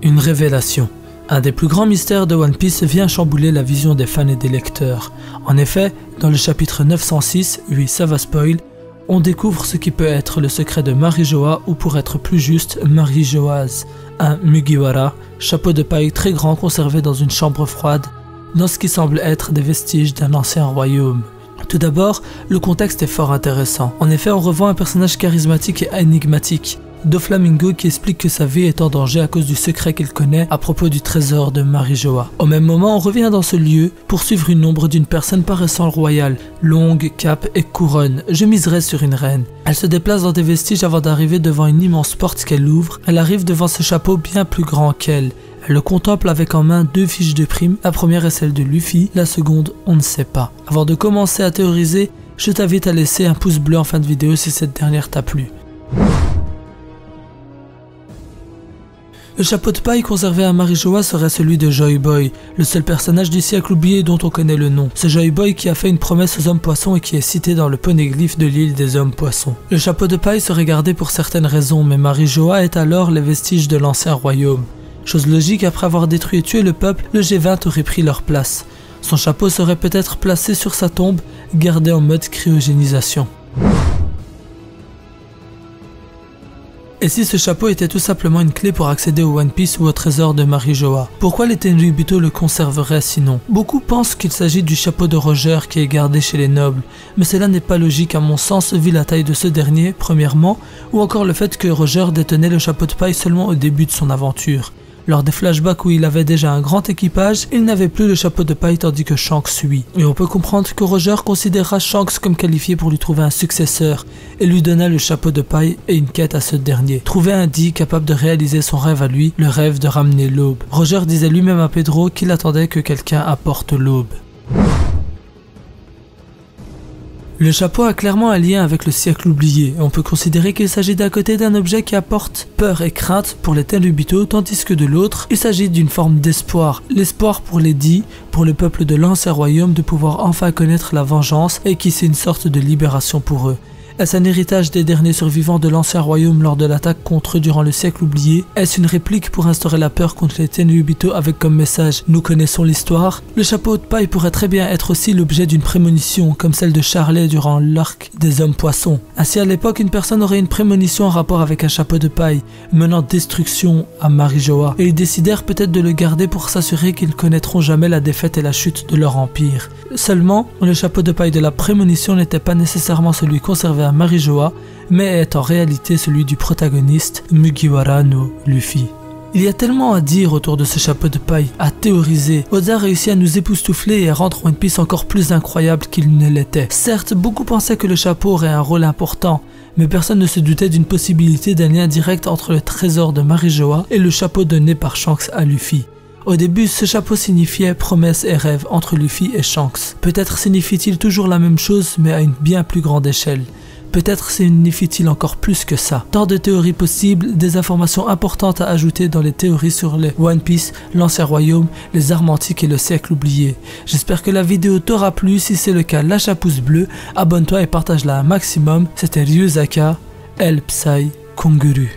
Une révélation. Un des plus grands mystères de One Piece vient chambouler la vision des fans et des lecteurs. En effet, dans le chapitre 906, oui ça va spoil, on découvre ce qui peut être le secret de Marijoa, ou pour être plus juste, Marijoaz, un Mugiwara, chapeau de paille très grand conservé dans une chambre froide, dans ce qui semble être des vestiges d'un ancien royaume. Tout d'abord, le contexte est fort intéressant. En effet, on revoit un personnage charismatique et énigmatique, Doflamingo, qui explique que sa vie est en danger à cause du secret qu'il connaît à propos du trésor de Marijoa. Au même moment, on revient dans ce lieu pour suivre une ombre d'une personne paraissant royale, longue, cape et couronne. Je miserais sur une reine. Elle se déplace dans des vestiges avant d'arriver devant une immense porte qu'elle ouvre. Elle arrive devant ce chapeau bien plus grand qu'elle. Elle le contemple avec en main 2 fiches de prime. La première est celle de Luffy, la seconde, on ne sait pas. Avant de commencer à théoriser, je t'invite à laisser un pouce bleu en fin de vidéo si cette dernière t'a plu. Le chapeau de paille conservé à Marijoa serait celui de Joy Boy, le seul personnage du siècle oublié dont on connaît le nom. C'est Joy Boy qui a fait une promesse aux hommes poissons et qui est cité dans le poneglyphe de l'île des hommes poissons. Le chapeau de paille serait gardé pour certaines raisons, mais Marijoa est alors les vestiges de l'ancien royaume. Chose logique, après avoir détruit et tué le peuple, le G20 aurait pris leur place. Son chapeau serait peut-être placé sur sa tombe, gardé en mode cryogénisation. Et si ce chapeau était tout simplement une clé pour accéder au One Piece ou au trésor de Marijoa? Pourquoi les Tenryubito le conserveraient sinon? Beaucoup pensent qu'il s'agit du chapeau de Roger qui est gardé chez les nobles, mais cela n'est pas logique à mon sens vu la taille de ce dernier, premièrement, ou encore le fait que Roger détenait le chapeau de paille seulement au début de son aventure. Lors des flashbacks où il avait déjà un grand équipage, il n'avait plus le chapeau de paille tandis que Shanks suit. Et on peut comprendre que Roger considéra Shanks comme qualifié pour lui trouver un successeur et lui donna le chapeau de paille et une quête à ce dernier. Trouver un dit capable de réaliser son rêve à lui, le rêve de ramener l'aube. Roger disait lui-même à Pedro qu'il attendait que quelqu'un apporte l'aube. Le chapeau a clairement un lien avec le siècle oublié. On peut considérer qu'il s'agit d'un côté d'un objet qui apporte peur et crainte pour les Tenryubito, tandis que de l'autre, il s'agit d'une forme d'espoir. L'espoir pour les dits, pour le peuple de l'ancien royaume de pouvoir enfin connaître la vengeance et qui c'est une sorte de libération pour eux. Est-ce un héritage des derniers survivants de l'ancien royaume lors de l'attaque contre eux durant le siècle oublié? Est-ce une réplique pour instaurer la peur contre les Tenryubito avec comme message « Nous connaissons l'histoire » Le chapeau de paille pourrait très bien être aussi l'objet d'une prémonition, comme celle de Charlet durant l'arc des hommes poissons. Ainsi à l'époque, une personne aurait une prémonition en rapport avec un chapeau de paille, menant destruction à Marijoa, et ils décidèrent peut-être de le garder pour s'assurer qu'ils connaîtront jamais la défaite et la chute de leur empire. Seulement, le chapeau de paille de la prémonition n'était pas nécessairement celui conservé à Marijoa, mais est en réalité celui du protagoniste Mugiwara no Luffy. Il y a tellement à dire autour de ce chapeau de paille, à théoriser. Oda réussit à nous époustoufler et à rendre One Piece encore plus incroyable qu'il ne l'était. Certes, beaucoup pensaient que le chapeau aurait un rôle important, mais personne ne se doutait d'une possibilité d'un lien direct entre le trésor de Marijoa et le chapeau donné par Shanks à Luffy. Au début, ce chapeau signifiait promesse et rêve entre Luffy et Shanks. Peut-être signifie-t-il toujours la même chose, mais à une bien plus grande échelle. Peut-être signifie-t-il encore plus que ça. Tant de théories possibles, des informations importantes à ajouter dans les théories sur les One Piece, l'ancien royaume, les armes antiques et le siècle oublié. J'espère que la vidéo t'aura plu. Si c'est le cas, lâche un pouce bleu, abonne-toi et partage-la un maximum. C'était Ryuzaka, El Psy Konguru.